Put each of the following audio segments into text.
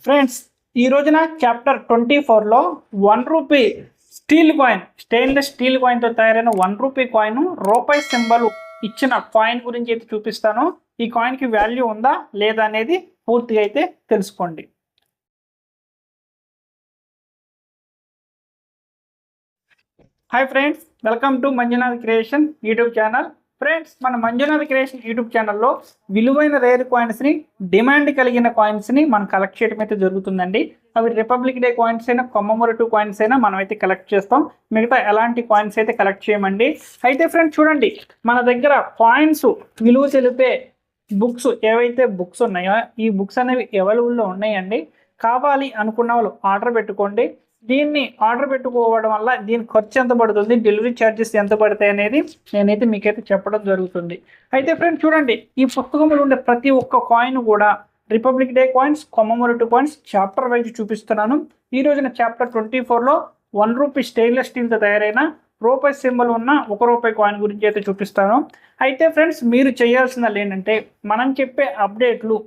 Friends, ఈ రోజున chapter 24లో 1 rupee steel coin, stainless steel కాయిన్తో తయారైన 1 రూపీ కాయిన్, రూపాయి సింబల్ ఇచ్చిన కాయిన్ గురించి అయితే చూపిస్తాను. ఈ కాయిన్కి వాల్యూ ఉందా లేదా అనేది పూర్తిగా అయితే తెలుసుకోండి. Hi friends, welcome to Manjunath creation YouTube channel. Friends, మన మంజునాథ్ క్రియేషన్ యూట్యూబ్ ఛానల్లో విలువైన రేర్ కాయిన్స్ని, డిమాండ్ కలిగిన కాయిన్స్ని మనం కలెక్ట్ చేయడం అయితే జరుగుతుందండి. అవి రిపబ్లిక్ డే కాయిన్స్ అయినా, కమ్మమోరేటివ్ కాయిన్స్ అయినా మనం అయితే కలెక్ట్ చేస్తాం. మిగతా ఎలాంటి కాయిన్స్ అయితే కలెక్ట్ చేయమండి. అయితే ఫ్రెండ్స్ చూడండి, మన దగ్గర కాయిన్స్ విలువ తెలిపే బుక్స్ ఏవైతే బుక్స్ ఉన్నాయో ఈ బుక్స్ అనేవి అవైలబుల్లో ఉన్నాయండి. కావాలి అనుకున్న వాళ్ళు ఆర్డర్ పెట్టుకోండి. దీన్ని ఆర్డర్ పెట్టుకోవడం వల్ల దీని ఖర్చు ఎంత పడుతుంది, డెలివరీ ఛార్జెస్ ఎంత పడతాయి అనేది నేనైతే మీకైతే చెప్పడం జరుగుతుంది. అయితే ఫ్రెండ్స్ చూడండి, ఈ పుస్తకంలో ఉండే ప్రతి ఒక్క కాయిన్ కూడా Republic Day coins, commemorative coins chapter wise చూపిస్తున్నాను. ఈ రోజున చాప్టర్ 24లో 1 రూపీ స్టెయిన్లెస్ స్టీల్తో తయారైన రూపాయి సింబల్ ఉన్న 1 రూపాయి కాయిన్ గురించి అయితే చూపిస్తాను. అయితే ఫ్రెండ్స్, మీరు చేయాల్సింది ఏంటంటే, మనం చెప్పే అప్డేట్లు,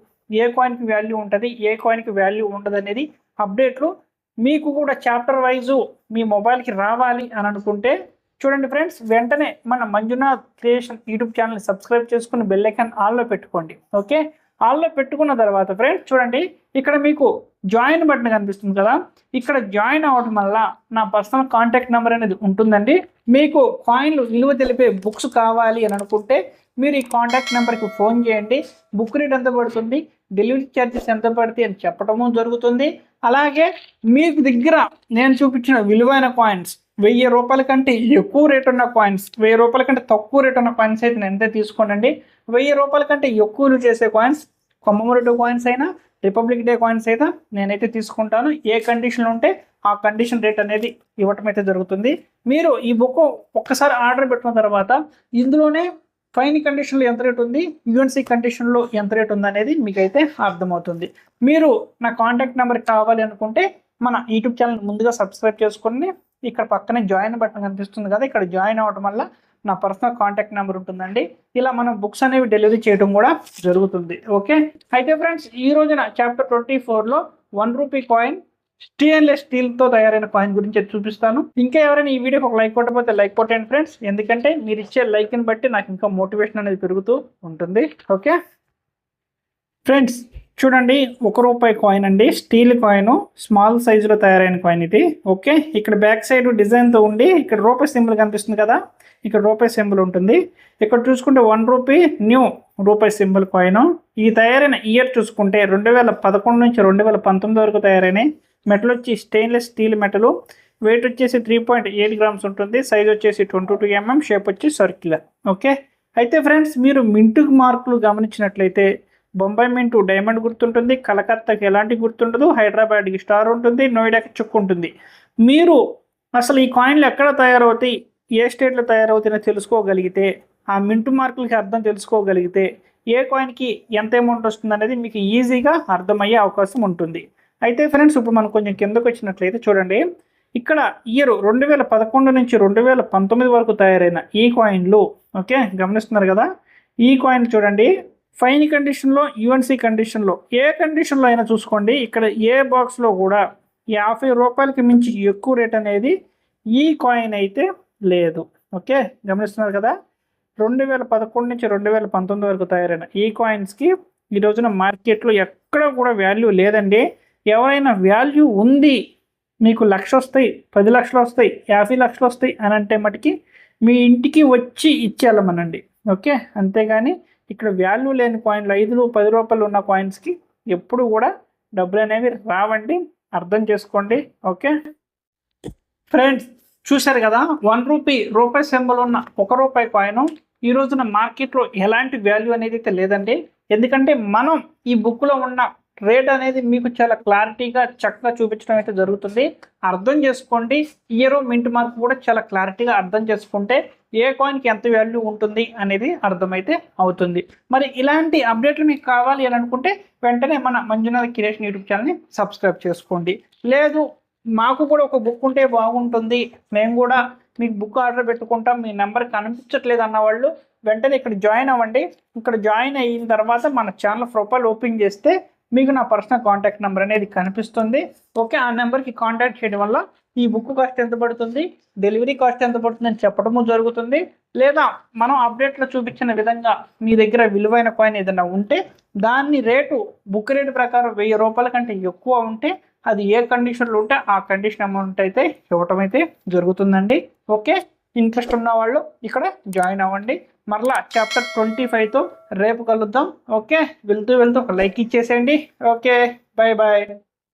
ఏ కాయిన్కి వాల్యూ ఉంటుంది, ఏ కాయిన్కి వాల్యూ ఉండదు అనేది అప్డేట్లు మీకు కూడా చాప్టర్ వైజు మీ మొబైల్కి రావాలి అని అనుకుంటే చూడండి ఫ్రెండ్స్, వెంటనే మన మంజునాథ్ క్రియేషన్ యూట్యూబ్ ఛానల్ని సబ్స్క్రైబ్ చేసుకుని బెల్ ఐకాన్ ఆన్లో పెట్టుకోండి. ఓకే, ఆన్లో పెట్టుకున్న తర్వాత ఫ్రెండ్స్ చూడండి, ఇక్కడ మీకు జాయిన్ బటన్ కనిపిస్తుంది కదా, ఇక్కడ జాయిన్ అవ్వడం వల్ల నా పర్సనల్ కాంటాక్ట్ నెంబర్ అనేది ఉంటుందండి. మీకు కాయిన్లు విలువ తెలిపే బుక్స్ కావాలి అని అనుకుంటే మీరు ఈ కాంటాక్ట్ నెంబర్కి ఫోన్ చేయండి. బుక్ రేట్ ఎంత పడుతుంది, డెలివరీ ఛార్జెస్ ఎంత పడుతుంది అని చెప్పడము జరుగుతుంది. అలాగే మీకు దగ్గర నేను చూపించిన విలువైన కాయిన్స్, 1000 రూపాయల కంటే ఎక్కువ రేట్ ఉన్న కాయిన్స్, 1000 రూపాయల కంటే తక్కువ రేట్ ఉన్న కాయిన్స్ అయితే నేను ఎంత తీసుకోండి. 1000 రూపాయల కంటే ఎక్కువ చేసే కాయిన్స్, కమ్మమోరేటివ్ కాయిన్స్ అయినా, రిపబ్లిక్ డే కాయిన్స్ అయినా నేనైతే తీసుకుంటాను. ఏ కండిషన్ ఉంటే ఆ కండిషన్ రేట్ అనేది ఇవ్వటం అయితే జరుగుతుంది. మీరు ఈ బుక్ ఒక్కసారి ఆర్డర్ పెట్టిన తర్వాత ఇందులోనే ఫైన్ కండిషన్లో ఎంత రేట్ ఉంది, యూఎన్సీ కండిషన్లో ఎంత రేట్ ఉంది అనేది మీకైతే అర్థమవుతుంది. మీరు నా కాంటాక్ట్ నెంబర్ కావాలి అనుకుంటే మన యూట్యూబ్ ఛానల్ ముందుగా సబ్స్క్రైబ్ చేసుకుని ఇక్కడ పక్కనే జాయిన్ బటన్ కనిపిస్తుంది కదా, ఇక్కడ జాయిన్ అవ్వడం వల్ల నా పర్సనల్ కాంటాక్ట్ నెంబర్ ఉంటుందండి. ఇలా మనం బుక్స్ అనేవి డెలివరీ చేయడం కూడా జరుగుతుంది. ఓకే, అయితే ఫ్రెండ్స్ ఈ రోజున చాప్టర్ 24లో 1 రూపీ కాయిన్, స్టెయిన్లెస్ స్టీల్తో తయారైన కాయిన్ గురించి చూపిస్తాను. ఇంకా ఎవరైనా ఈ వీడియోకి ఒక లైక్ కొట్టకపోతే లైక్ కొట్టండి ఫ్రెండ్స్, ఎందుకంటే మీరు ఇచ్చే లైక్ని బట్టి నాకు ఇంకా మోటివేషన్ అనేది పెరుగుతూ ఉంటుంది. ఓకే ఫ్రెండ్స్ చూడండి, 1 రూపాయి కాయిన్ అండి, స్టీల్ కాయిన్, స్మాల్ సైజులో తయారైన కాయిన్ ఇది. ఓకే, ఇక్కడ బ్యాక్ సైడ్ డిజైన్తో ఉండి ఇక్కడ రూపాయి సింబల్ కనిపిస్తుంది కదా, ఇక్కడ రూపాయి సింబల్ ఉంటుంది. ఇక్కడ చూసుకుంటే 1 రూపీ న్యూ రూపాయి సింబల్ కాయిన్. ఈ తయారైన ఇయర్ చూసుకుంటే 2011 నుంచి 2019 వరకు తయారైన మెటల్ వచ్చి స్టెయిన్లెస్ స్టీల్ మెటల్. వెయిట్ వచ్చేసి 3.8 గ్రామ్స్ ఉంటుంది. సైజ్ వచ్చేసి 22 mm, షేప్ వచ్చి సర్క్యులర్. ఓకే, అయితే ఫ్రెండ్స్ మీరు మింటు మార్కులు గమనించినట్లయితే బొంబాయి మింటు డైమండ్ గుర్తుంటుంది, కలకత్తాకి ఎలాంటి గుర్తుండదు, హైదరాబాద్కి స్టార్ ఉంటుంది, నోయిడాకి చుక్కు ఉంటుంది. మీరు అసలు ఈ కాయిన్లు ఎక్కడ తయారవుతాయి, ఏ స్టేట్లో తయారవుతాయో తెలుసుకోగలిగితే, ఆ మింటు మార్కులకి అర్థం తెలుసుకోగలిగితే ఏ కాయిన్కి ఎంత అమౌంట్ వస్తుంది అనేది మీకు ఈజీగా అర్థమయ్యే అవకాశం ఉంటుంది. అయితే ఫ్రెండ్స్ ఇప్పుడు మనం కొంచెం కిందకు వచ్చినట్లయితే చూడండి, ఇక్కడ ఇయర్ 2011 నుంచి 2019 వరకు తయారైన ఈ కాయిన్లు. ఓకే, గమనిస్తున్నారు కదా, ఈ కాయిన్ చూడండి, ఫైన్ కండిషన్లో, యూఎన్సీ కండిషన్లో, ఏ కండిషన్లో అయినా చూసుకోండి, ఇక్కడ ఏ బాక్స్లో కూడా 50 రూపాయలకి మించి ఎక్కువ రేట్ అనేది ఈ కాయిన్ అయితే లేదు. ఓకే, గమనిస్తున్నారు కదా, 2011 నుంచి 2019 వరకు తయారైన ఈ కాయిన్స్కి ఈ రోజున మార్కెట్లో ఎక్కడ కూడా వాల్యూ లేదండి. ఎవరైనా వాల్యూ ఉంది, మీకు 1,00,000 వస్తాయి, 10 లక్షలు వస్తాయి, 50 లక్షలు వస్తాయి అని అంటే మటుకి మీ ఇంటికి వచ్చి ఇచ్చేయాలమనండి. ఓకే, అంతేగాని ఇక్కడ వాల్యూ లేని కాయిన్లు, 5, 10 రూపాయలు ఉన్న కాయిన్స్కి ఎప్పుడు కూడా డబ్బులు అనేవి రావండి, అర్థం చేసుకోండి. ఓకే ఫ్రెండ్స్, చూశారు కదా, 1 రూపీ రూపాయి సింబల్ ఉన్న 1 రూపాయి కాయిన్ ఈ రోజున మార్కెట్లో ఎలాంటి వాల్యూ అనేది అయితే లేదండి. ఎందుకంటే మనం ఈ బుక్లో ఉన్న రేట్ అనేది మీకు చాలా క్లారిటీగా చక్కగా చూపించడం అయితే జరుగుతుంది. అర్థం చేసుకోండి. ఇయర్, మింట్ మార్క్ కూడా చాలా క్లారిటీగా అర్థం చేసుకుంటే ఏ కాయిన్కి ఎంత వాల్యూ ఉంటుంది అనేది అర్థమైతే అవుతుంది. మరి ఇలాంటి అప్డేట్లు మీకు కావాలి అని అనుకుంటే వెంటనే మన మంజునాథ్ క్రియేషన్ యూట్యూబ్ ఛానల్ని సబ్స్క్రైబ్ చేసుకోండి. లేదు, మాకు కూడా ఒక బుక్ ఉంటే బాగుంటుంది, మేము కూడా మీకు బుక్ ఆర్డర్ పెట్టుకుంటాం, మీ నెంబర్ కనిపించట్లేదు అన్న వాళ్ళు వెంటనే ఇక్కడ జాయిన్ అవ్వండి. ఇక్కడ జాయిన్ అయిన తర్వాత మన ఛానల్ ప్రొఫైల్ ఓపెన్ చేస్తే మీకు నా పర్సనల్ కాంటాక్ట్ నెంబర్ అనేది కనిపిస్తుంది. ఓకే, ఆ నెంబర్కి కాంటాక్ట్ చేయడం వల్ల ఈ బుక్ కాస్ట్ ఎంత పడుతుంది, డెలివరీ కాస్ట్ ఎంత పడుతుంది అని చెప్పడము జరుగుతుంది. లేదా మనం అప్డేట్లో చూపించిన విధంగా మీ దగ్గర విలువైన కాయిన్ ఏదైనా ఉంటే దాన్ని రేటు బుక్ రేటు ప్రకారం 1000 రూపాయల కంటే ఎక్కువ ఉంటే అది ఏ కండిషన్లో ఉంటే ఆ కండిషన్ అమౌంట్ అయితే ఇవ్వటం అయితే జరుగుతుందండి. ఓకే, ఇంట్రెస్ట్ ఉన్న వాళ్ళు ఇక్కడ జాయిన్ అవ్వండి. మరలా చాప్టర్ 25తో రేపు కలుద్దాం. ఓకే, వెళ్తూ ఒక లైక్ ఇచ్చేసేయండి. Okay, bye bye.